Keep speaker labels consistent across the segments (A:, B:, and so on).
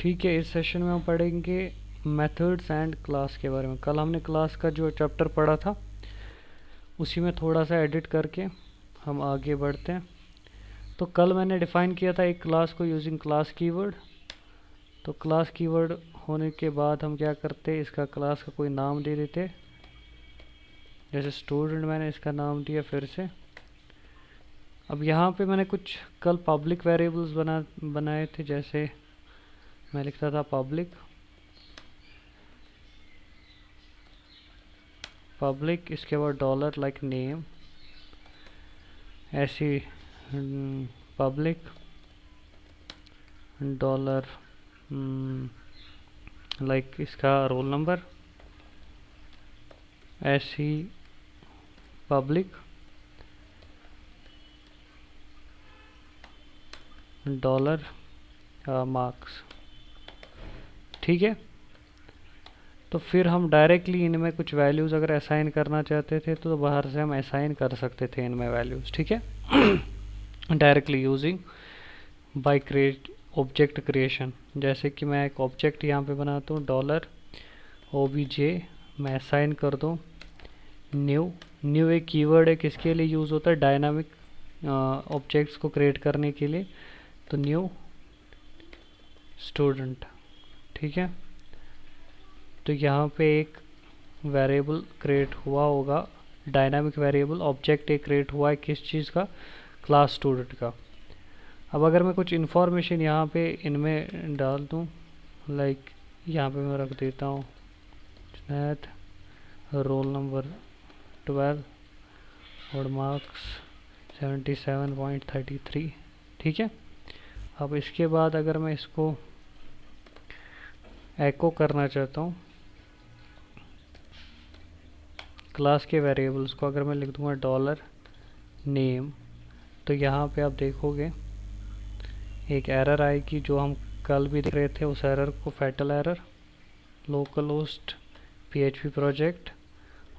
A: ठीक है, इस सेशन में हम पढ़ेंगे मेथड्स एंड क्लास के बारे में। कल हमने क्लास का जो चैप्टर पढ़ा था उसी में थोड़ा सा एडिट करके हम आगे बढ़ते हैं। तो कल मैंने डिफ़ाइन किया था एक क्लास को यूजिंग क्लास कीवर्ड। तो क्लास कीवर्ड होने के बाद हम क्या करते, इसका क्लास का कोई नाम दे देते। जैसे स्टूडेंट मैंने इसका नाम दिया फिर से। अब यहाँ पे मैंने कुछ कल पब्लिक वेरिएबल्स बनाए थे। जैसे मैं लिखता था पब्लिक, इसके बाद डॉलर लाइक नेम, ऐसी पब्लिक डॉलर लाइक इसका रोल नंबर, ऐसी पब्लिक डॉलर मार्क्स। ठीक है, तो फिर हम डायरेक्टली इनमें कुछ वैल्यूज़ अगर असाइन करना चाहते थे तो बाहर से हम असाइन कर सकते थे इनमें वैल्यूज़। ठीक है, directly using by create object creation. जैसे कि मैं एक ऑब्जेक्ट यहाँ पे बनाता हूँ डॉलर OBJ, मैं असाइन कर दूँ न्यू एक कीवर्ड है, किसके लिए यूज़ होता है, डायनामिक ऑब्जेक्ट्स को क्रिएट करने के लिए। तो न्यू स्टूडेंट। ठीक है, तो यहाँ पे एक वेरिएबल क्रिएट हुआ होगा, डायनामिक वेरिएबल ऑब्जेक्ट एक क्रिएट हुआ है, किस चीज़ का, क्लास स्टूडेंट का। अब अगर मैं कुछ इन्फॉर्मेशन यहाँ पे इनमें डाल दूँ, लाइक यहाँ पे मैं रख देता हूँ मैथ रोल नंबर 12 और मार्क्स 77.33। ठीक है, अब इसके बाद अगर मैं इसको एको करना चाहता हूँ क्लास के वेरिएबल्स को, अगर मैं लिख दूँगा डॉलर नेम, तो यहाँ पे आप देखोगे एक एरर आएगी जो हम कल भी देख रहे थे। उस एरर को fatal error, local host PHP project,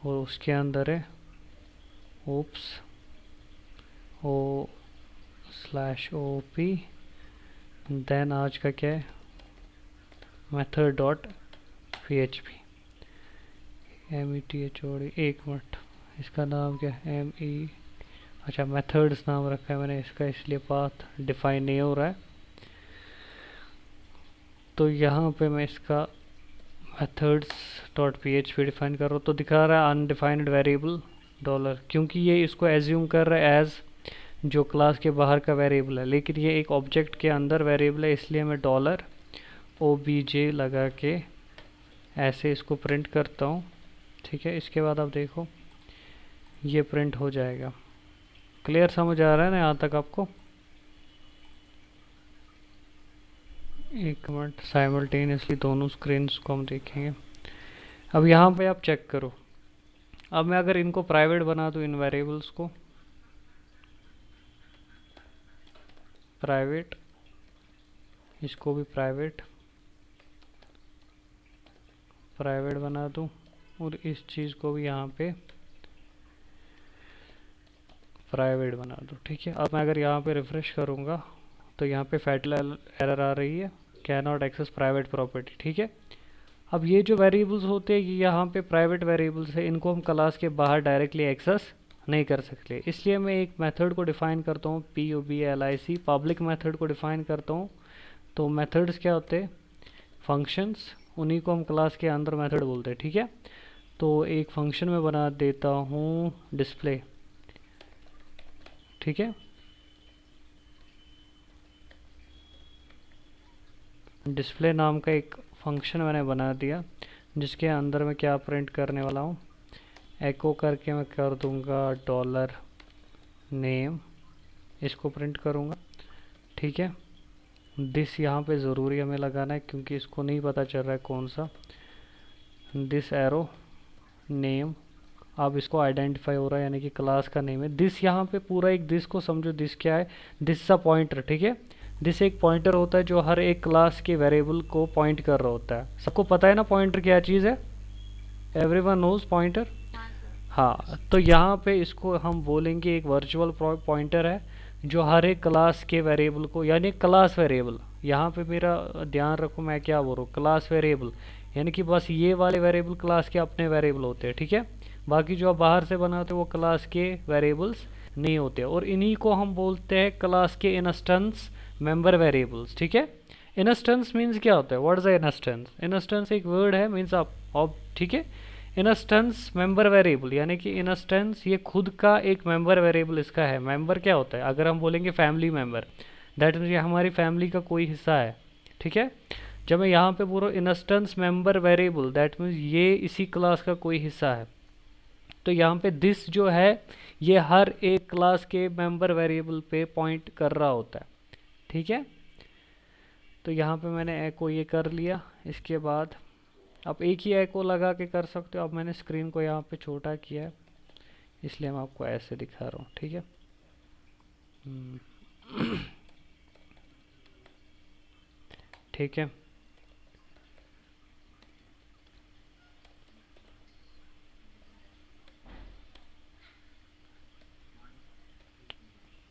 A: और उसके अंदर है ओप्स O/OP, देन आज का क्या है, मेथड डॉट PHP METHOD। एक मिनट, इसका नाम क्या है, अच्छा मेथड्स नाम रखा है मैंने इसका, इसलिए पाथ डिफाइन नहीं हो रहा है। तो यहाँ पे मैं इसका मेथड्स डॉट PHP डिफाइन कर रहा हूँ, तो दिखा रहा है अनडिफाइंड वेरिएबल डॉलर, क्योंकि ये इसको एज्यूम कर रहा है एज जो क्लास के बाहर का वेरिएबल है, लेकिन ये एक ऑब्जेक्ट के अंदर वेरिएबल है, इसलिए मैं डॉलर OBJ लगा के ऐसे इसको प्रिंट करता हूँ। ठीक है, इसके बाद आप देखो ये प्रिंट हो जाएगा। क्लियर समझ आ रहा है ना यहाँ तक आपको? एक मिनट, साइमल्टेनियसली दोनों स्क्रीन्स को हम देखेंगे। अब यहाँ पे आप चेक करो, अब मैं अगर इनको प्राइवेट बना दूँ, इन वेरिएबल्स को प्राइवेट, इसको भी प्राइवेट बना दूँ, और इस चीज़ को भी यहाँ पे प्राइवेट बना दो। ठीक है, अब मैं अगर यहाँ पे रिफ्रेश करूँगा तो यहाँ पे फैटल एरर आ रही है, can not access private property. ठीक है, अब ये जो वेरिएबल्स होते हैं ये यहाँ पे प्राइवेट वेरिएबल्स है, इनको हम क्लास के बाहर डायरेक्टली एक्सेस नहीं कर सकते, इसलिए मैं एक मेथड को डिफाइन करता हूँ PUBLIC, पब्लिक मेथड को डिफाइन करता हूँ। तो मेथड्स क्या होते हैं, फंक्शंस, उन्हीं को हम क्लास के अंदर मेथड बोलते हैं। ठीक है, तो एक फंक्शन में बना देता हूँ डिस्प्ले। ठीक है, डिस्प्ले नाम का एक फंक्शन मैंने बना दिया, जिसके अंदर मैं क्या प्रिंट करने वाला हूँ, एको करके मैं कर दूंगा डॉलर नेम, इसको प्रिंट करूँगा। ठीक है, दिस यहाँ पे ज़रूरी हमें लगाना है क्योंकि इसको नहीं पता चल रहा है कौन सा, दिस एरो नेम, अब इसको आइडेंटिफाई हो रहा है यानी कि क्लास का नेम है। दिस यहाँ पे पूरा एक दिस को समझो, दिस क्या है, दिस अ पॉइंटर। ठीक है, दिस एक पॉइंटर होता है जो हर एक क्लास के वेरिएबल को पॉइंट कर रहा होता है। सबको पता है ना पॉइंटर क्या चीज़ है, एवरीवन नोज पॉइंटर। हाँ, तो यहाँ पे इसको हम बोलेंगे एक वर्चुअल पॉइंटर है जो हर एक क्लास के वेरिएबल को, यानी क्लास वेरिएबल, यहाँ पे मेरा ध्यान रखो मैं क्या बोल रहा हूँ, क्लास वेरिएबल, यानी कि बस ये वाले वेरिएबल क्लास के अपने वेरिएबल होते हैं, ठीक है। बाकी जो आप बाहर से बनाते हो वो क्लास के वेरिएबल्स नहीं होते, और इन्हीं को हम बोलते हैं क्लास के इंस्टेंस मेंबर वेरिएबल्स, ठीक है। इंस्टेंस मीन्स क्या होता है, व्हाट इज इंस्टेंस? इंस्टेंस एक वर्ड है, मीन्स आप ठीक है। इंस्टेंस मेंबर वेरिएबल यानी कि इंस्टेंस ये खुद का एक मेंबर वेरिएबल इसका है। मेंबर क्या होता है, अगर हम बोलेंगे फैमिली मेंबर, दैट मीन्स ये हमारी फैमिली का कोई हिस्सा है, ठीक है। जब मैं यहाँ पे बोल रहा हूँ instance member variable, that means ये इसी क्लास का कोई हिस्सा है। तो यहाँ पे दिस जो है ये हर एक क्लास के मेंबर वेरिएबल पे पॉइंट कर रहा होता है, ठीक है। तो यहाँ पे मैंने एको ये कर लिया। इसके बाद आप एक ही एको लगा के कर सकते हो। अब मैंने स्क्रीन को यहाँ पे छोटा किया है, इसलिए मैं आपको ऐसे दिखा रहा हूँ, ठीक है। ठीक है,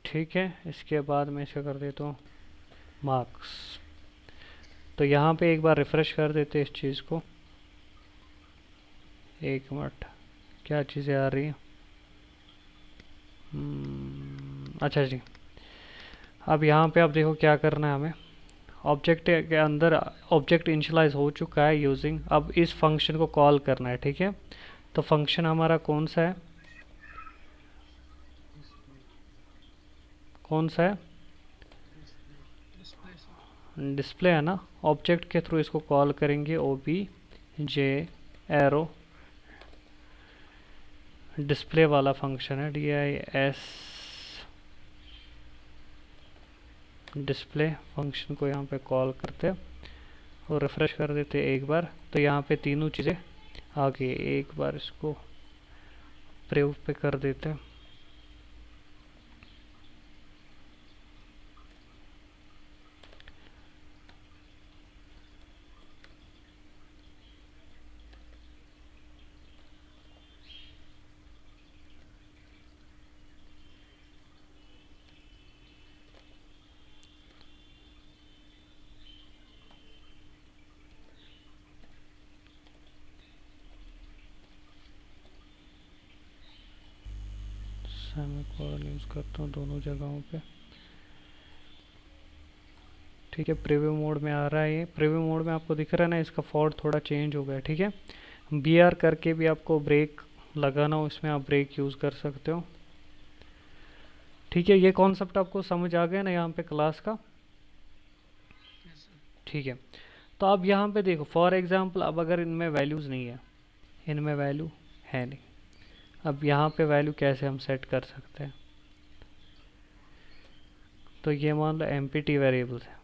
A: ठीक है। इसके बाद मैं इसका कर देता हूँ मार्क्स। तो यहाँ पे एक बार रिफ़्रेश कर देते हैं इस चीज़ को। एक मिनट, क्या चीज़ें आ रही हैं? अच्छा जी, अब यहाँ पे आप देखो क्या करना है हमें। ऑब्जेक्ट के अंदर ऑब्जेक्ट इनिशियलाइज हो चुका है यूजिंग, अब इस फंक्शन को कॉल करना है, ठीक है। तो फंक्शन हमारा कौन सा है, कौन सा है? डिस्प्ले है ना। ऑब्जेक्ट के थ्रू इसको कॉल करेंगे, O B J arrow display वाला फंक्शन है, D I S display function को यहाँ पे कॉल करते हैं और रिफ्रेश कर देते हैं एक बार। तो यहाँ पे तीनों चीज़ें आ गई। एक बार इसको प्रिव्यू पे कर देते हैं। सेमीकोलन यूज़ करता हूँ दोनों जगहों पे, ठीक है। प्रीव्यू मोड में आ रहा है ये। प्रीव्यू मोड में आपको दिख रहा है ना, इसका फॉन्ट थोड़ा चेंज हो गया, ठीक है। बी आर करके भी आपको ब्रेक लगाना हो, इसमें आप ब्रेक यूज़ कर सकते हो, ठीक है। ये कॉन्सेप्ट आपको समझ आ गया ना यहाँ पे क्लास का, ठीक है। तो अब यहाँ पे देखो फॉर एग्जांपल, अब अगर इनमें वैल्यूज़ नहीं है, इनमें वैल्यू है नहीं, अब यहाँ पे वैल्यू कैसे हम सेट कर सकते हैं? तो ये मान लो एम्प्टी वेरिएबल्स है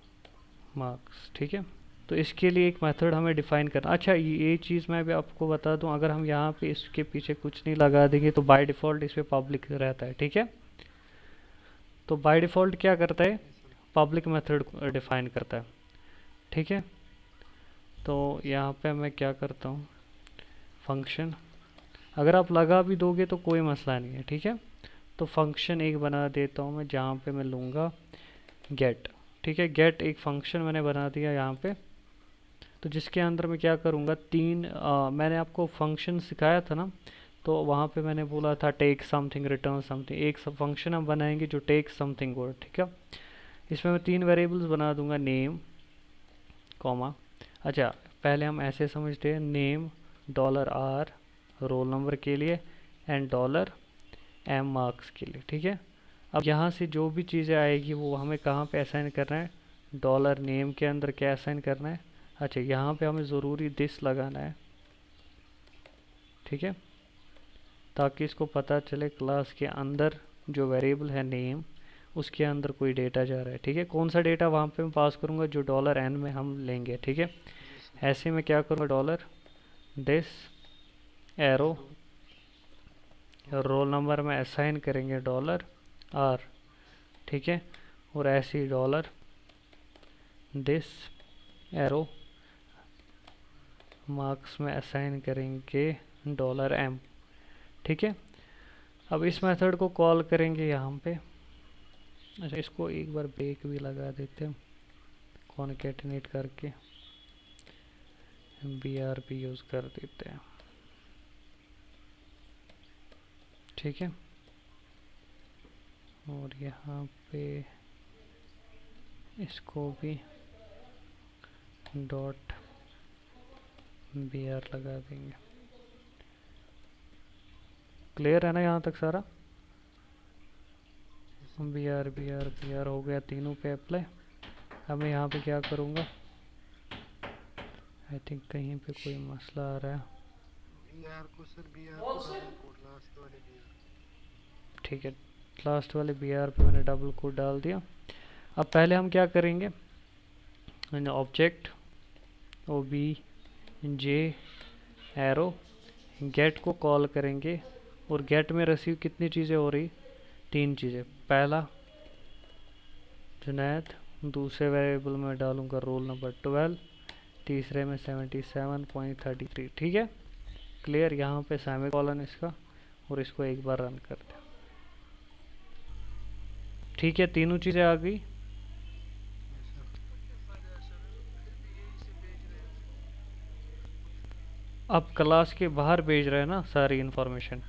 A: मार्क्स, ठीक है। तो इसके लिए एक मेथड हमें डिफाइन करना। अच्छा, ये चीज़ मैं भी आपको बता दूं, अगर हम यहाँ पे इसके पीछे कुछ नहीं लगा देंगे तो बाय डिफ़ॉल्ट इस पर पब्लिक रहता है, ठीक है। तो बाय डिफ़ॉल्ट क्या करता है, पब्लिक मेथड डिफाइन करता है, ठीक है। तो यहाँ पे मैं क्या करता हूँ, फंक्शन अगर आप लगा भी दोगे तो कोई मसला नहीं है, ठीक है। तो फंक्शन एक बना देता हूँ मैं, जहाँ पे मैं लूँगा गेट, ठीक है। गेट एक फंक्शन मैंने बना दिया यहाँ पे। तो जिसके अंदर मैं क्या करूँगा, मैंने आपको फंक्शन सिखाया था ना, तो वहाँ पे मैंने बोला था टेक समथिंग रिटर्न समथिंग। एक फंक्शन हम बनाएंगे जो टेक समथिंग वर्ड, ठीक है। इसमें मैं 3 वेरिएबल्स बना दूंगा, नेम कॉमा, अच्छा पहले हम ऐसे समझते हैं, नेम $r रोल नंबर के लिए एंड $m मार्क्स के लिए, ठीक है। अब यहाँ से जो भी चीज़ें आएगी वो हमें कहाँ पे असाइन करना है, डॉलर नेम के अंदर क्या असाइन करना है, अच्छा यहाँ पे हमें ज़रूरी दिस लगाना है, ठीक है, ताकि इसको पता चले क्लास के अंदर जो वेरिएबल है नेम उसके अंदर कोई डेटा जा रहा है, ठीक है। कौन सा डेटा वहाँ पे मैं पास करूँगा, जो $n में हम लेंगे, ठीक है। ऐसे में क्या करूँगा, dollar this arrow roll number में असाइन करेंगे $r, ठीक है। और ऐसे ही डॉलर दिस एरो मार्क्स में असाइन करेंगे $m, ठीक है। अब इस मेथड को कॉल करेंगे यहाँ पे। अच्छा, इसको एक बार ब्रेक भी लगा देते हैं, कॉन्केटिनेट करके BRB यूज़ कर देते हैं। ठीक है, और यहाँ पे इसको भी डॉट BR लगा देंगे। क्लियर है ना यहाँ तक सारा? BR हो गया तीनों पे अप्लाई। अब मैं यहाँ पे क्या करूँगा, आई थिंक कहीं पे कोई मसला आ रहा है। ठीक है, लास्ट वाले BR पे मैंने डबल कोड डाल दिया। अब पहले हम क्या करेंगे, ऑब्जेक्ट OBJ एरो गेट को कॉल करेंगे, और गेट में रिसीव कितनी चीज़ें हो रही, 3 चीज़ें। पहला जुनैद, दूसरे वेरिएबल में डालूंगा रोल नंबर 12, तीसरे में 77.33। ठीक है, क्लियर। यहाँ पे सेमीकोलन इसका, और इसको एक बार रन करते हैं। ठीक है, तीनों चीज़ें आ गई। अब क्लास के बाहर भेज रहे हैं ना सारी इंफॉर्मेशन,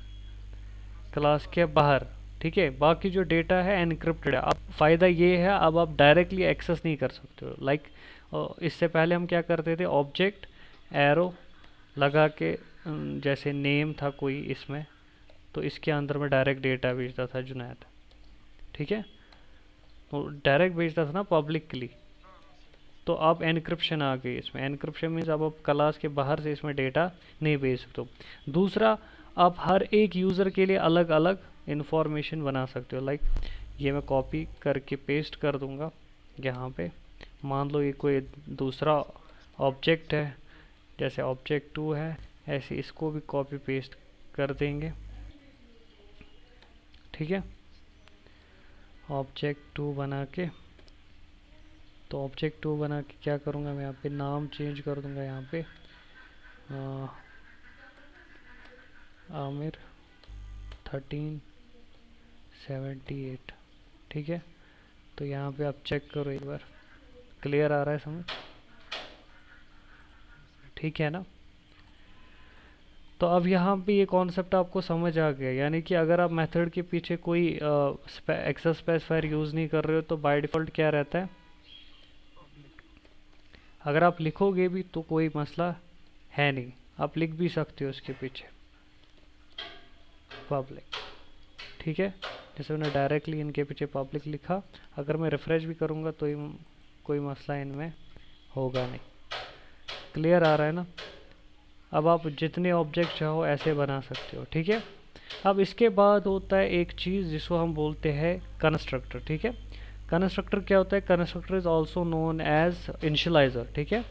A: क्लास के बाहर। ठीक है, बाकी जो डेटा है एनक्रिप्टेड है। अब फ़ायदा ये है, अब आप डायरेक्टली एक्सेस नहीं कर सकते हो। लाइक इससे पहले हम क्या करते थे, ऑब्जेक्ट एरो लगा के, जैसे नेम था कोई इसमें, तो इसके अंदर में डायरेक्ट डेटा भेजता था जुनैद। ठीक है, तो डायरेक्ट भेजता था ना पब्लिकली। तो अब एनक्रिप्शन आ गई इसमें। एनक्रिप्शन मीन्स अब आप क्लास के बाहर से इसमें डेटा नहीं भेज सकते हो। दूसरा, आप हर एक यूज़र के लिए अलग अलग इंफॉर्मेशन बना सकते हो। लाइक ये मैं कॉपी करके पेस्ट कर दूंगा यहाँ पे। मान लो ये कोई दूसरा ऑब्जेक्ट है, जैसे ऑब्जेक्ट 2 है, ऐसे इसको भी कॉपी पेस्ट कर देंगे। ठीक है, ऑब्जेक्ट 2 बना के, तो ऑब्जेक्ट 2 बना के क्या करूँगा मैं, यहाँ पे नाम चेंज कर दूँगा। यहाँ पे आमिर 1378। ठीक है, तो यहाँ पे आप चेक करो एक बार, क्लियर आ रहा है समझ? ठीक है ना। तो अब यहाँ पे ये कॉन्सेप्ट आपको समझ आ गया, यानी कि अगर आप मेथड के पीछे कोई एक्सेस स्पेसिफायर यूज़ नहीं कर रहे हो तो बाय डिफ़ॉल्ट क्या रहता है, अगर आप लिखोगे भी तो कोई मसला है नहीं, आप लिख भी सकते हो उसके पीछे पब्लिक। ठीक है, जैसे मैंने डायरेक्टली इनके पीछे पब्लिक लिखा, अगर मैं रिफ्रेश भी करूँगा तो कोई मसला इनमें होगा नहीं। क्लियर आ रहा है ना। अब आप जितने ऑब्जेक्ट चाहो ऐसे बना सकते हो। ठीक है, अब इसके बाद होता है एक चीज़ जिसको हम बोलते हैं कंस्ट्रक्टर। ठीक है, कंस्ट्रक्टर क्या होता है, constructor is also known as initialiser. ठीक है,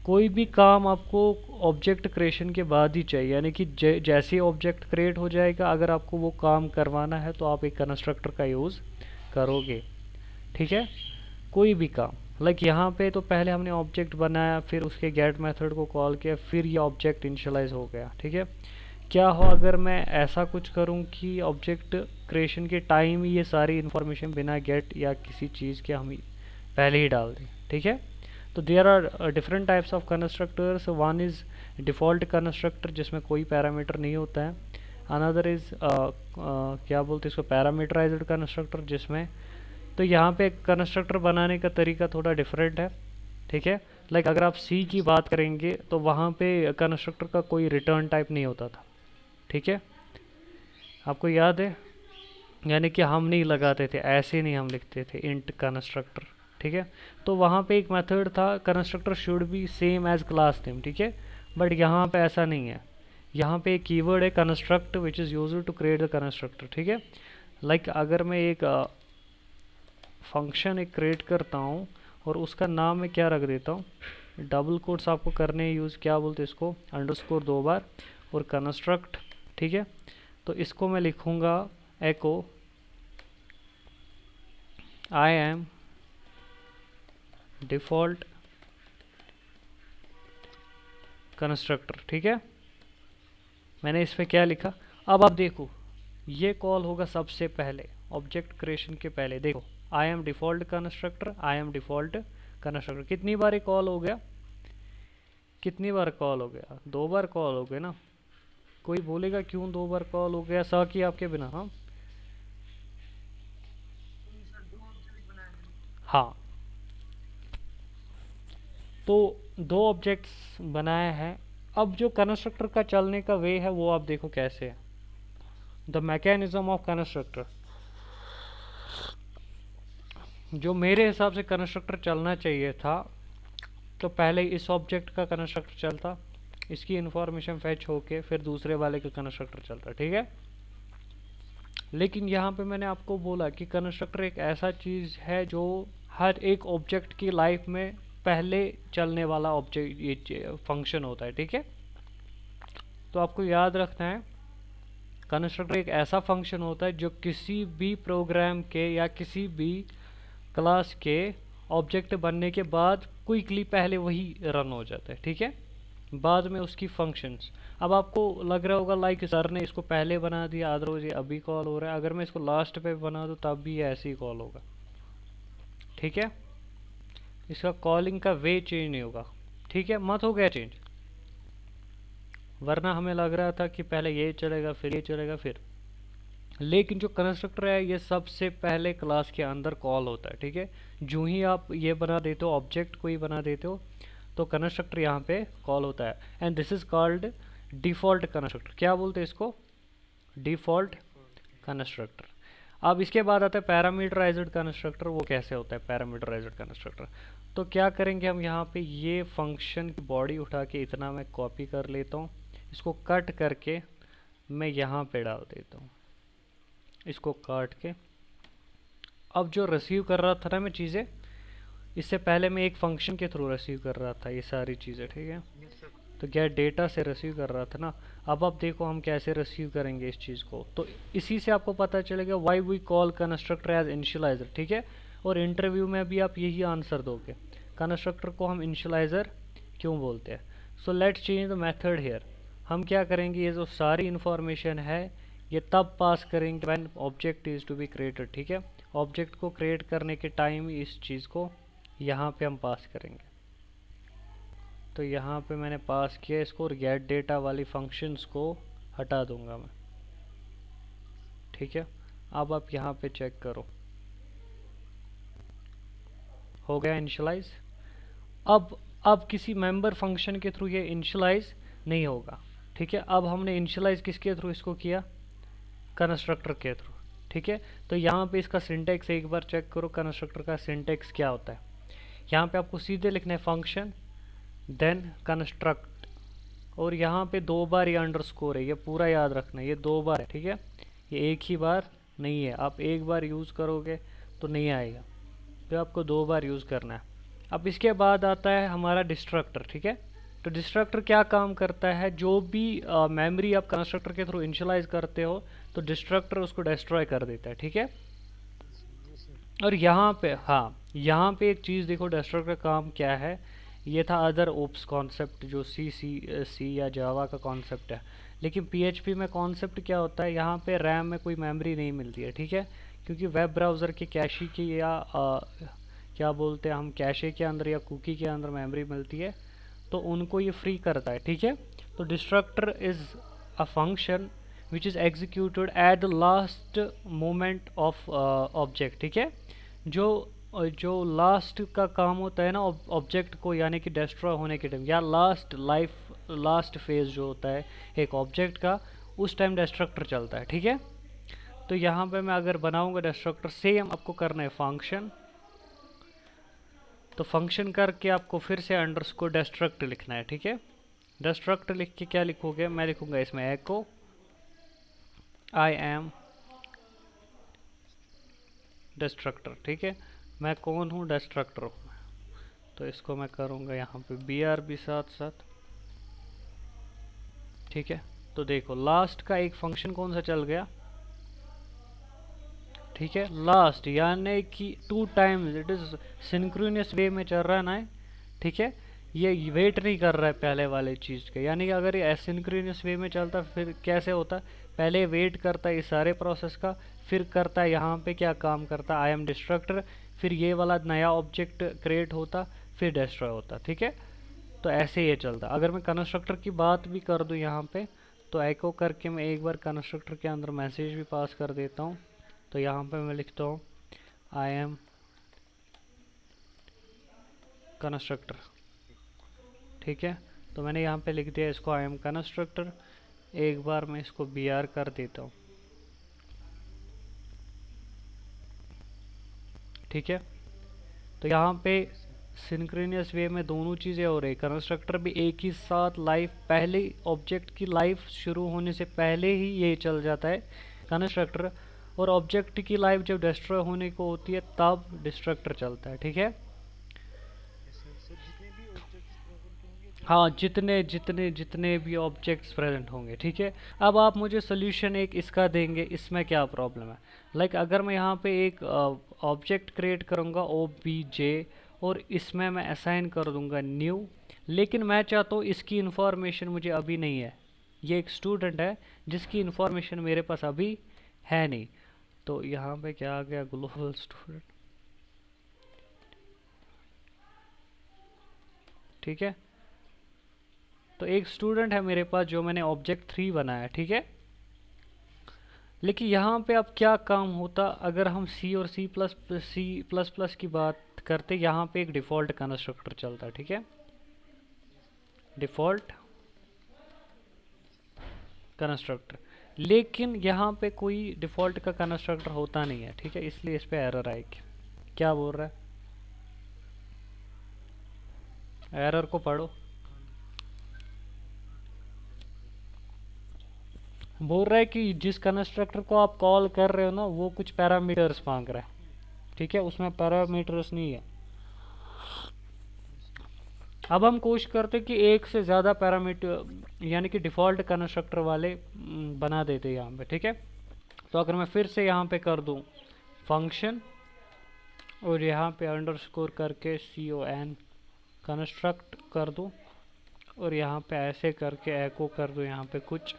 A: कोई भी काम आपको ऑब्जेक्ट क्रिएशन के बाद ही चाहिए, यानी कि जैसे ऑब्जेक्ट क्रिएट हो जाएगा, अगर आपको वो काम करवाना है तो आप एक कंस्ट्रक्टर का यूज़ करोगे। ठीक है, कोई भी काम, लाइक यहाँ पे तो पहले हमने ऑब्जेक्ट बनाया, फिर उसके गेट मेथड को कॉल किया, फिर ये ऑब्जेक्ट इनिशियलाइज हो गया। ठीक है, क्या हो अगर मैं ऐसा कुछ करूँ कि ऑब्जेक्ट क्रिएशन के टाइम ये सारी इन्फॉर्मेशन बिना गेट या किसी चीज़ के हम पहले ही डाल दें। ठीक है, तो there are different types of constructors. One is default constructor जिसमें कोई पैरामीटर नहीं होता है। अनदर इज़ क्या बोलते हैं इसको, पैरामीटराइज्ड कंस्ट्रक्टर, जिसमें तो यहाँ पे कंस्ट्रक्टर बनाने का तरीका थोड़ा डिफरेंट है। ठीक है, लाइक अगर आप सी की बात करेंगे तो वहाँ पे कंस्ट्रक्टर का कोई रिटर्न टाइप नहीं होता था। ठीक है, आपको याद है, यानी कि हम नहीं लगाते थे, ऐसे नहीं हम लिखते थे इंट कंस्ट्रक्टर। ठीक है, तो वहाँ पे एक मेथड था, constructor should be same as class name. ठीक है, बट यहाँ पे ऐसा नहीं है। यहाँ पे एक कीवर्ड है construct which is used to create the constructor. ठीक है, लाइक अगर मैं एक फंक्शन एक क्रिएट करता हूँ और उसका नाम मैं क्या रख देता हूँ, डबल कोट्स आपको करने यूज़, क्या बोलते हैं इसको, अंडरस्कोर 2 बार और कंस्ट्रक्ट। ठीक है, तो इसको मैं लिखूँगा एको आई एम डिफ़ॉल्ट कंस्ट्रक्टर। ठीक है, मैंने इस पर क्या लिखा, अब आप देखो ये कॉल होगा सबसे पहले ऑब्जेक्ट क्रिएशन के पहले। देखो I am default constructor, I am default constructor. कितनी बार कॉल हो गया, कितनी बार कॉल हो गया, 2 बार कॉल हो गया ना। कोई बोलेगा क्यों 2 बार कॉल हो गया सा कि आपके बिना? हाँ हाँ, तो 2 ऑब्जेक्ट्स बनाए हैं। अब जो कंस्ट्रक्टर का चलने का वे है वो आप देखो कैसे है। द मैकेनिज्म ऑफ कंस्ट्रक्टर, जो मेरे हिसाब से कंस्ट्रक्टर चलना चाहिए था, तो पहले इस ऑब्जेक्ट का कंस्ट्रक्टर चलता, इसकी इंफॉर्मेशन फैच होके फिर दूसरे वाले का कंस्ट्रक्टर चलता, ठीक है। लेकिन यहाँ पे मैंने आपको बोला कि कंस्ट्रक्टर एक ऐसा चीज़ है जो हर एक ऑब्जेक्ट की लाइफ में पहले चलने वाला ऑब्जेक्ट ये फंक्शन होता है, ठीक है। तो आपको याद रखना है कंस्ट्रक्टर एक ऐसा फंक्शन होता है जो किसी भी प्रोग्राम के या किसी भी क्लास के ऑब्जेक्ट बनने के बाद क्विकली पहले वही रन हो जाता है, ठीक है, बाद में उसकी फंक्शंस। अब आपको लग रहा होगा लाइक सर ने इसको पहले बना दिया अदरवाइज ये अभी कॉल हो रहा है, अगर मैं इसको लास्ट पे बना दूँ तब भी ये ऐसे ही कॉल होगा, ठीक है। इसका कॉलिंग का वे चेंज नहीं होगा, ठीक है, मत हो गया चेंज। वरना हमें लग रहा था कि पहले ये चलेगा फिर ये चलेगा फिर, लेकिन जो कंस्ट्रक्टर है ये सबसे पहले क्लास के अंदर कॉल होता है, ठीक है। जो ही आप ये बना देते हो, ऑब्जेक्ट कोई बना देते हो, तो कंस्ट्रक्टर यहाँ पे कॉल होता है। And this is called default constructor. क्या बोलते हैं इसको? Default constructor. अब इसके बाद आता है पैरामीटराइज्ड कंस्ट्रक्टर। वो कैसे होता है पैरामीटराइज्ड कंस्ट्रक्टर? तो क्या करेंगे हम यहाँ पे ये फंक्शन की बॉडी उठा के इतना मैं कॉपी कर लेता हूँ, इसको कट करके मैं यहाँ पे डाल देता हूँ, इसको काट के। अब जो रिसीव कर रहा था ना मैं चीज़ें, इससे पहले मैं एक फंक्शन के थ्रू रिसीव कर रहा था ये सारी चीज़ें, ठीक है। तो गेट डेटा से रिसीव कर रहा था ना। अब आप देखो हम कैसे रिसीव करेंगे इस चीज़ को, तो इसी से आपको पता चलेगा why we call constructor as initializer, ठीक है। और इंटरव्यू में भी आप यही आंसर दोगे, कंस्ट्रक्टर को हम इनिशियलाइजर क्यों बोलते हैं। So let's change the method here. हम क्या करेंगे, ये जो सारी इंफॉर्मेशन है ये तब पास करेंगे when object is to be created, ठीक है। ऑब्जेक्ट को क्रिएट करने के टाइम इस चीज़ को यहाँ पे हम पास करेंगे। तो यहाँ पे मैंने पास किया इसको, और गेट डेटा वाली फंक्शंस को हटा दूंगा मैं, ठीक है। अब आप यहाँ पे चेक करो, हो गया इनिशियलाइज। अब किसी मेंबर फंक्शन के थ्रू ये इनिशियलाइज नहीं होगा, ठीक है। अब हमने इनिशियलाइज किसके थ्रू इसको किया? कंस्ट्रक्टर के थ्रू, ठीक है। तो यहाँ पे इसका सिंटेक्स एक बार चेक करो, कंस्ट्रक्टर का सिंटेक्स क्या होता है। यहाँ पे आपको सीधे लिखना है फंक्शन देन कंस्ट्रक्ट, और यहाँ पे 2 बार ये अंडरस्कोर है, ये पूरा याद रखना है, ये 2 बार है, ठीक है। ये एक ही बार नहीं है, आप एक बार यूज़ करोगे तो नहीं आएगा, तो आपको 2 बार यूज़ करना है। अब इसके बाद आता है हमारा डिस्ट्रक्टर, ठीक है। तो डिस्ट्रक्टर क्या काम करता है, जो भी मेमोरी आप कंस्ट्रक्टर के थ्रू इनिशियलाइज करते हो तो डिस्ट्रक्टर उसको डिस्ट्रॉय कर देता है, ठीक है। और यहाँ पे हाँ, यहाँ पे एक चीज़ देखो डिस्ट्रक्टर का काम क्या है। ये था अदर ओप्स कॉन्सेप्ट जो सी या जावा का कॉन्सेप्ट है, लेकिन पीएचपी में कॉन्सेप्ट क्या होता है, यहाँ पे रैम में कोई मेमोरी नहीं मिलती है, ठीक है। क्योंकि वेब ब्राउज़र के कैशे की या क्या बोलते हैं हम, कैशे के अंदर या कुकी के अंदर मेमोरी मिलती है, तो उनको ये फ्री करता है, ठीक है। तो destructor is a function which is executed at the last moment of object, ठीक है। जो लास्ट का काम होता है ना ऑब्जेक्ट को, यानी कि डिस्ट्रॉय होने के टाइम या लास्ट फेज जो होता है एक ऑब्जेक्ट का, उस टाइम डिस्ट्रक्टर चलता है, ठीक है। तो यहाँ पे मैं अगर बनाऊंगा डिस्ट्रक्टर, सेम आपको करना है फंक्शन, तो फंक्शन करके आपको फिर से अंडरस्कोर डिस्ट्रक्ट लिखना है, ठीक है। डिस्ट्रक्ट लिख के क्या लिखोगे, मैं लिखूंगा इसमें एको आई एम डिस्ट्रक्टर, ठीक है। मैं कौन हूँ, डिस्ट्रक्टर हूँ। तो इसको मैं करूँगा यहाँ पे BRB साथ साथ, ठीक है। तो देखो लास्ट का एक फंक्शन कौन सा चल गया, ठीक है। लास्ट यानी कि 2 टाइम्स, इट इज़ सिंक्रोनस वे में चल रहा है ना, ठीक है। ये वेट नहीं कर रहा है पहले वाले चीज़ के, यानी कि अगर ये एसिंक्रोनस वे में चलता फिर कैसे होता, पहले वेट करता है इस सारे प्रोसेस का, फिर करता है यहाँ पे क्या काम करता है, आई एम डिस्ट्रक्टर, फिर ये वाला नया ऑब्जेक्ट क्रिएट होता, फिर डिस्ट्रॉय होता, ठीक है। तो ऐसे ये चलता। अगर मैं कंस्ट्रक्टर की बात भी कर दूं यहाँ पे, तो एको करके मैं एक बार कंस्ट्रक्टर के अंदर मैसेज भी पास कर देता हूँ। तो यहाँ पे मैं लिखता हूँ आई एम कंस्ट्रक्टर, ठीक है। तो मैंने यहाँ पे लिख दिया इसको आई एम कंस्ट्रक्टर। एक बार मैं इसको बी आर कर देता हूँ, ठीक है। तो यहाँ पे सिंक्रोनियस वे में दोनों चीज़ें हो रही। कंस्ट्रक्टर भी एक ही साथ लाइफ, पहले ऑब्जेक्ट की लाइफ शुरू होने से पहले ही ये चल जाता है कंस्ट्रक्टर, और ऑब्जेक्ट की लाइफ जब डिस्ट्रॉय होने को होती है तब डिस्ट्रक्टर चलता है, ठीक है। हाँ, जितने जितने जितने भी ऑब्जेक्ट्स प्रेजेंट होंगे, ठीक है। अब आप मुझे सोल्यूशन एक इसका देंगे, इसमें क्या प्रॉब्लम है। लाइक अगर मैं यहाँ पे एक ऑब्जेक्ट क्रिएट करूँगा OBJ, और इसमें मैं असाइन कर दूँगा न्यू, लेकिन मैं चाहता हूँ इसकी इंफॉर्मेशन मुझे अभी नहीं है। ये एक स्टूडेंट है जिसकी इंफॉर्मेशन मेरे पास अभी है नहीं। तो यहाँ पे क्या आ गया, ग्लोबल स्टूडेंट, ठीक है। तो एक स्टूडेंट है मेरे पास जो मैंने ऑब्जेक्ट 3 बनाया, ठीक है। लेकिन यहाँ पे अब क्या काम होता, अगर हम C और C++ की बात करते, यहाँ पे एक डिफ़ॉल्ट कंस्ट्रक्टर चलता है, ठीक है। डिफ़ॉल्ट कंस्ट्रक्टर, लेकिन यहाँ पे कोई डिफ़ॉल्ट का कंस्ट्रक्टर होता नहीं है, ठीक है। इसलिए इस पे एरर आएगी। क्या बोल रहा है, एरर को पढ़ो। बोल रहा है कि जिस कंस्ट्रक्टर को आप कॉल कर रहे हो ना, वो कुछ पैरामीटर्स मांग रहा है, ठीक है। उसमें पैरामीटर्स नहीं है। अब हम कोशिश करते कि एक से ज़्यादा पैरामीटर यानी कि डिफ़ॉल्ट कंस्ट्रक्टर वाले बना देते यहाँ पे, ठीक है। तो अगर मैं फिर से यहाँ पे कर दूँ फंक्शन, और यहाँ पे अंडरस्कोर करके CON कंस्ट्रक्ट कर दूँ, और यहाँ पे ऐसे करके एको कर दूँ यहाँ पे कुछ,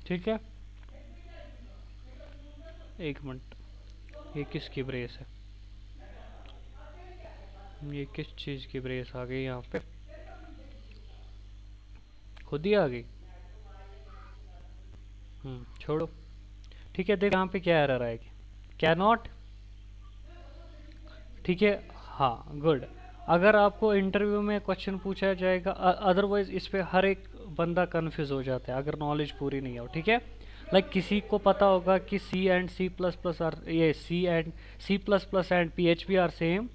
A: ठीक है। एक मिनट, ये किसकी ब्रेस है, ये किस चीज़ की ब्रेस आ गई यहाँ पे, खुद ही आ गई। छोड़ो, ठीक है। देख यहाँ पे क्या एरर आएगी, कैन नॉट, ठीक है। हाँ, गुड। अगर आपको इंटरव्यू में क्वेश्चन पूछा जाएगा, अदरवाइज इस पे हर एक बंदा कंफ्यूज हो जाता है अगर नॉलेज पूरी नहीं हो, ठीक है। लाइक किसी को पता होगा कि C एंड C++ आर, ये C and C++ and PHP are same,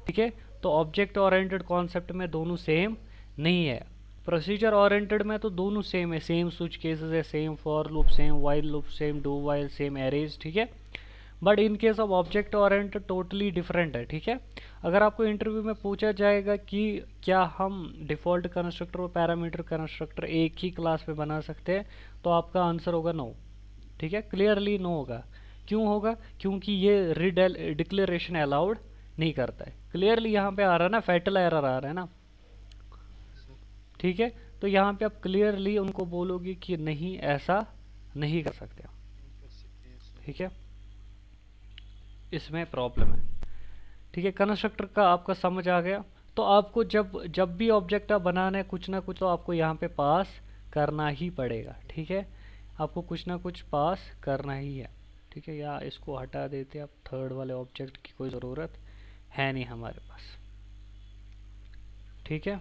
A: ठीक है। तो ऑब्जेक्ट ओरिएंटेड कॉन्सेप्ट में दोनों सेम नहीं है। प्रोसीजर ओरिएंटेड में तो दोनों सेम है, सेम स्विच केसेस है, same for loop, same while loop, same do while, same arrays, ठीक है। But in case of object oriented totally different है, ठीक है। अगर आपको इंटरव्यू में पूछा जाएगा कि क्या हम डिफ़ॉल्ट कंस्ट्रक्टर और पैरामीटर कंस्ट्रक्टर एक ही क्लास में बना सकते हैं, तो आपका आंसर होगा नो, ठीक है। क्लियरली नो होगा। क्यों होगा, क्योंकि ये डिक्लेरेशन अलाउड नहीं करता है। क्लियरली यहाँ पे आ रहा है ना, फैटल एरर आ रहा है ना, ठीक है। तो यहाँ पे आप क्लियरली उनको बोलोगे कि नहीं, ऐसा नहीं कर सकते, ठीक है। इसमें प्रॉब्लम है, ठीक है। कंस्ट्रक्टर का आपका समझ आ गया। तो आपको जब जब भी ऑब्जेक्ट आप बनाना है, कुछ ना कुछ तो आपको यहाँ पे पास करना ही पड़ेगा, ठीक है। आपको कुछ ना कुछ पास करना ही है, ठीक है। या इसको हटा देते, अब थर्ड वाले ऑब्जेक्ट की कोई ज़रूरत है नहीं हमारे पास, ठीक है।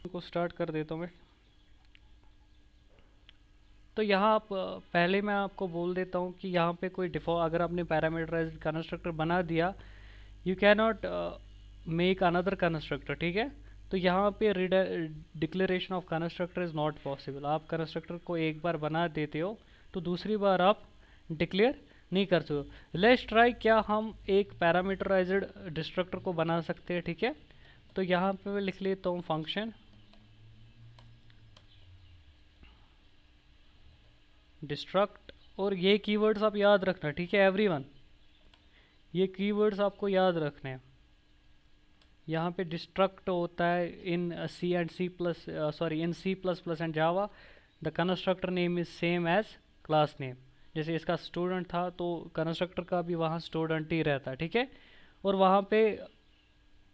A: को स्टार्ट कर देता हूँ मैं। तो यहाँ आप पहले मैं आपको बोल देता हूँ कि यहाँ पे कोई डिफॉल्ट, अगर आपने पैरामीटराइज्ड कंस्ट्रक्टर बना दिया, you can not make another constructor, ठीक है। तो यहाँ पे declaration of constructor is not possible. आप कंस्ट्रक्टर को एक बार बना देते हो तो दूसरी बार आप डिक्लेयर नहीं कर सकते। लेट्स ट्राई, क्या हम एक पैरामीटराइज्ड डिस्ट्रक्टर को बना सकते हैं, ठीक है। तो यहाँ पे मैं लिख लेता हूँ फंक्शन डिस्ट्रक्ट, और ये कीवर्ड्स आप याद रखना, ठीक है एवरीवन। ये कीवर्ड्स आपको याद रखने हैं। यहाँ पे डिस्ट्रक्ट होता है in in C++ and Java, the constructor name is same as class name. जैसे इसका स्टूडेंट था तो कंस्ट्रक्टर का भी वहाँ स्टूडेंट ही रहता है, ठीक है। और वहाँ पे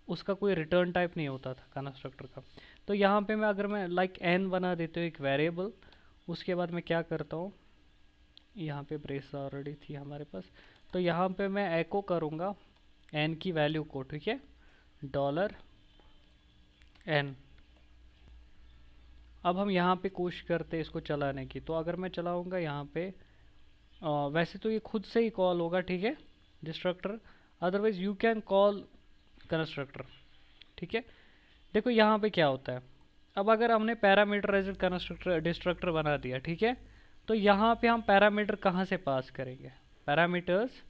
A: उसका कोई रिटर्न टाइप नहीं होता था कंस्ट्रक्टर का। तो यहाँ पे मैं अगर मैं लाइक एन बना देती हूँ एक वेरिएबल, उसके बाद मैं क्या करता हूँ, यहाँ पे ब्रेस ऑलरेडी थी हमारे पास, तो यहाँ पे मैं एको करूँगा एन की वैल्यू को, ठीक है, डॉलर एन। अब हम यहाँ पे कोशिश करते हैं इसको चलाने की। तो अगर मैं चलाऊँगा यहाँ पे, वैसे तो ये खुद से ही कॉल होगा, ठीक है, destructor, otherwise you can call constructor, ठीक है। देखो यहाँ पे क्या होता है, अब अगर हमने पैरामीटराइज्ड कंस्ट्रक्टर डिस्ट्रक्टर बना दिया, ठीक है, तो यहाँ पे हम पैरामीटर कहाँ से पास करेंगे, पैरामीटर्स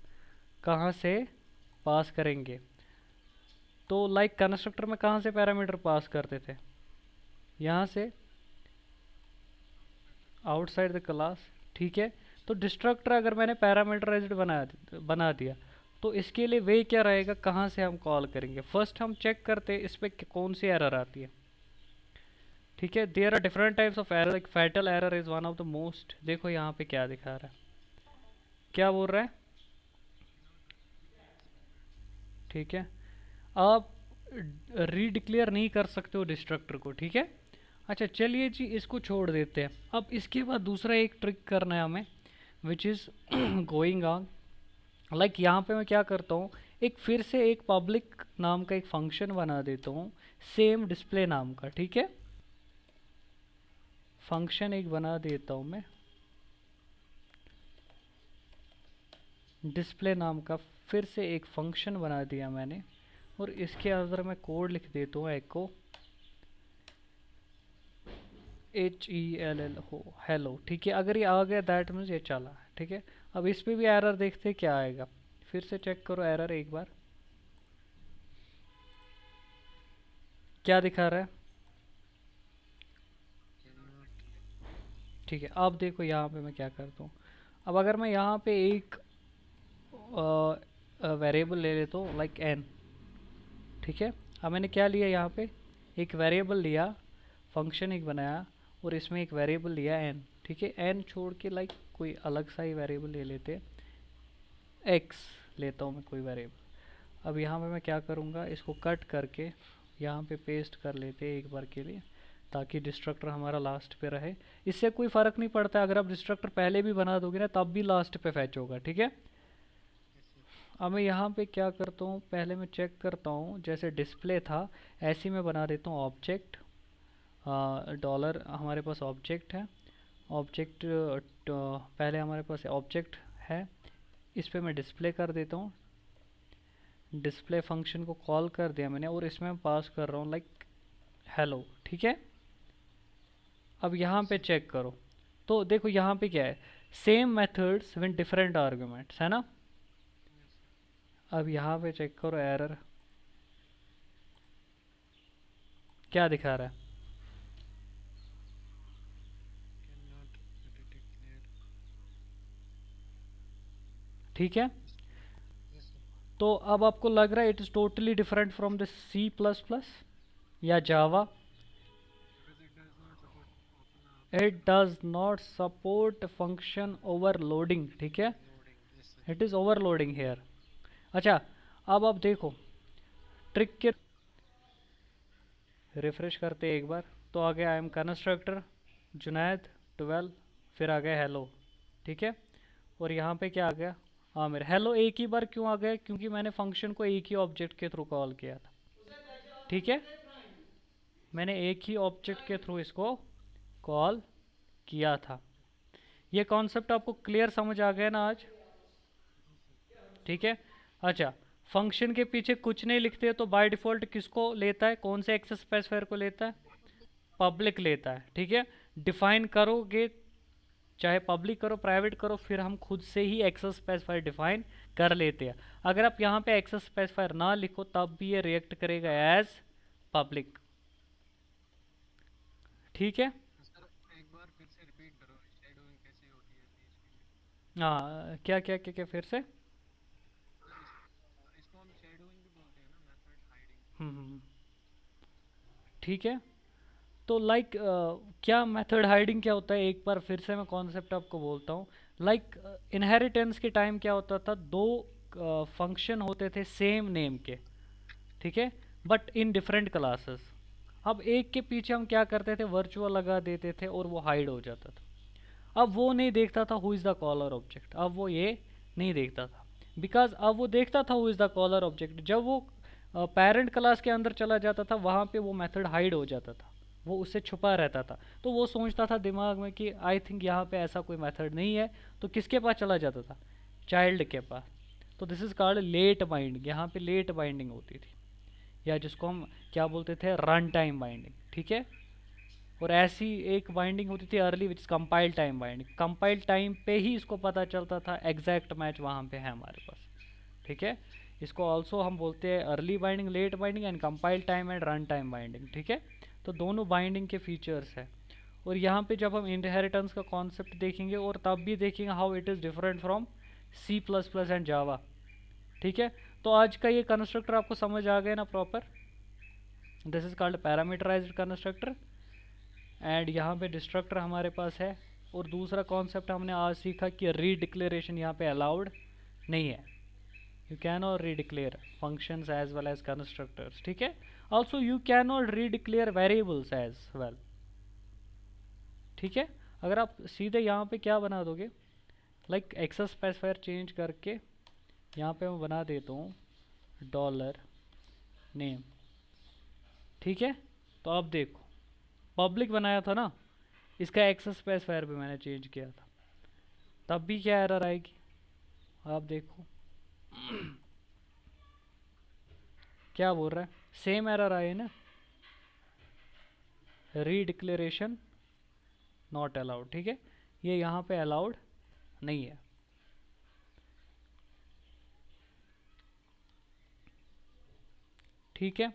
A: कहाँ से पास करेंगे। तो लाइक कंस्ट्रक्टर में कहाँ से पैरामीटर पास करते थे, यहाँ से आउटसाइड द क्लास, ठीक है। तो डिस्ट्रक्टर अगर मैंने पैरामीटराइज्ड बना दिया तो इसके लिए वे क्या रहेगा, कहाँ से हम कॉल करेंगे। फर्स्ट हम चेक करते हैं इस पर कौन सी एरर आती है, ठीक है। There are different types of error, like fatal error is one of the most. देखो यहाँ पे क्या दिखा रहा है, क्या बोल रहा है, ठीक है। आप रीडिक्लेयर नहीं कर सकते हो डिस्ट्रक्टर को, ठीक है। अच्छा चलिए जी इसको छोड़ देते हैं। अब इसके बाद दूसरा एक ट्रिक करना है हमें, which is going on, like यहाँ पे मैं क्या करता हूँ, एक फिर से एक पब्लिक नाम का एक फंक्शन बना देता हूँ सेम डिस्प्ले नाम का, ठीक है। फंक्शन एक बना देता हूँ मैं डिस्प्ले नाम का, फिर से एक फंक्शन बना दिया मैंने, और इसके अंदर मैं कोड लिख देता हूँ एको HELL हो हेलो, ठीक है। अगर ये आ गया दैट मीन्स ये चला है, ठीक है। अब इस पे भी एरर देखते हैं क्या आएगा, फिर से चेक करो एरर एक बार, क्या दिखा रहा है, ठीक है। अब देखो यहाँ पे मैं क्या करता हूँ, अब अगर मैं यहाँ पे एक वेरिएबल ले लेता हूँ लाइक एन, ठीक है। अब मैंने क्या लिया यहाँ पे, एक वेरिएबल लिया, फंक्शन एक बनाया, और इसमें एक वेरिएबल लिया एन, ठीक है। एन छोड़ के लाइक कोई अलग सा ही वेरिएबल ले लेते, एक्स लेता हूँ मैं कोई वेरिएबल। अब यहाँ पे मैं क्या करूँगा, इसको कट करके यहाँ पे पेस्ट कर लेते हैं एक बार के लिए, ताकि डिस्ट्रक्टर हमारा लास्ट पे रहे। इससे कोई फ़र्क नहीं पड़ता, अगर आप डिस्ट्रक्टर पहले भी बना दोगे ना तब भी लास्ट पे फैच होगा, ठीक है। अब मैं यहाँ पे क्या करता हूँ, पहले मैं चेक करता हूँ, जैसे डिस्प्ले था ऐसे मैं बना देता हूँ ऑब्जेक्ट, डॉलर हमारे पास ऑब्जेक्ट है, ऑब्जेक्ट पहले हमारे पास ऑब्जेक्ट है, इस पे मैं डिस्प्ले कर देता हूँ, डिस्प्ले फंक्शन को कॉल कर दिया मैंने, और इसमें मैं पास कर रहा हूँ लाइक हेलो, ठीक है। अब यहाँ पे चेक करो, तो देखो यहाँ पे क्या है, same methods with different arguments, है ना। अब यहाँ पे चेक करो एरर क्या दिखा रहा है, ठीक है। तो अब आपको लग रहा है it is totally different from the C++ या Java, it does not support function overloading, ठीक है, इट इज़ ओवरलोडिंग हेयर। अच्छा अब आप देखो ट्रिक के, रिफ्रेश करते एक बार, तो आ गया आई एम कंस्ट्रक्टर जुनैद 12, फिर आ गया हेलो, ठीक है। और यहाँ पे क्या आ गया, हाँ मेरे हेलो एक ही बार क्यों आ गया, क्योंकि मैंने फंक्शन को एक ही ऑब्जेक्ट के थ्रू कॉल किया था, ठीक है। मैंने एक ही ऑब्जेक्ट के थ्रू इसको कॉल किया था। ये कॉन्सेप्ट आपको क्लियर समझ आ गया ना आज, ठीक है। अच्छा फंक्शन के पीछे कुछ नहीं लिखते तो बाय डिफ़ॉल्ट किसको लेता है, कौन से एक्सेस स्पेसिफायर को लेता है, पब्लिक लेता है, ठीक है। डिफाइन करोगे चाहे पब्लिक करो प्राइवेट करो, फिर हम खुद से ही एक्सेस स्पेसिफायर डिफाइन कर लेते हैं। अगर आप यहाँ पे एक्सेस स्पेसिफायर ना लिखो तब भी ये रिएक्ट करेगा एज पब्लिक, ठीक है। हाँ क्या फिर से, ठीक है। तो लाइक क्या मेथड हाइडिंग क्या होता है, एक बार फिर से मैं कॉन्सेप्ट आपको बोलता हूँ। लाइक इनहेरिटेंस के टाइम क्या होता था, दो फंक्शन होते थे सेम नेम के, ठीक है, बट इन डिफरेंट क्लासेस। अब एक के पीछे हम क्या करते थे, वर्चुअल लगा देते थे और वो हाइड हो जाता था। अब वो नहीं देखता था who is the caller object, अब वो ये नहीं देखता था, बिकॉज अब वो देखता था who is the caller object. जब वो पेरेंट क्लास के अंदर चला जाता था, वहाँ पे वो मेथड हाइड हो जाता था, वो उससे छुपा रहता था। तो वो सोचता था दिमाग में कि आई थिंक यहाँ पे ऐसा कोई मेथड नहीं है, तो किसके पास चला जाता था, चाइल्ड के पास। तो this is called late binding, यहाँ पे लेट बाइंडिंग होती थी, या जिसको हम क्या बोलते थे, रन टाइम बाइंडिंग, ठीक है। और ऐसी एक बाइंडिंग होती थी early, which is compile time binding. Compile time पे ही इसको पता चलता था एग्जैक्ट मैच वहाँ पे है हमारे पास, ठीक है। इसको ऑल्सो हम बोलते हैं early binding, late binding and compile time and run time binding, ठीक है। तो दोनों बाइंडिंग के फीचर्स है। और यहाँ पे जब हम इनहेरिटेंस का कॉन्सेप्ट देखेंगे, और तब भी देखेंगे how it is different from C++ and Java, ठीक है। तो आज का ये कंस्ट्रक्टर आपको समझ आ गया ना proper. This is called parameterized constructor, and यहाँ पे डिस्ट्रक्टर हमारे पास है। और दूसरा कॉन्सेप्ट हमने आज सीखा कि रीडिक्लेरेशन यहाँ पे अलाउड नहीं है, you cannot redeclare functions as well as constructors, ठीक है। also you cannot redeclare variables as well, ठीक है। अगर आप सीधे यहाँ पे क्या बना दोगे, लाइक एक्सेस स्पेसिफायर चेंज करके यहाँ पे मैं बना देता हूँ $name, ठीक है। तो अब देखो, पब्लिक बनाया था ना, इसका एक्सेस स्पेसिफायर भी मैंने चेंज किया था, तब भी क्या एरर आएगी, आप देखो क्या बोल रहा है, सेम एरर आए ना, रीडिक्लेरेशन नॉट अलाउड, ठीक है। ये यहाँ पे अलाउड नहीं है, ठीक है।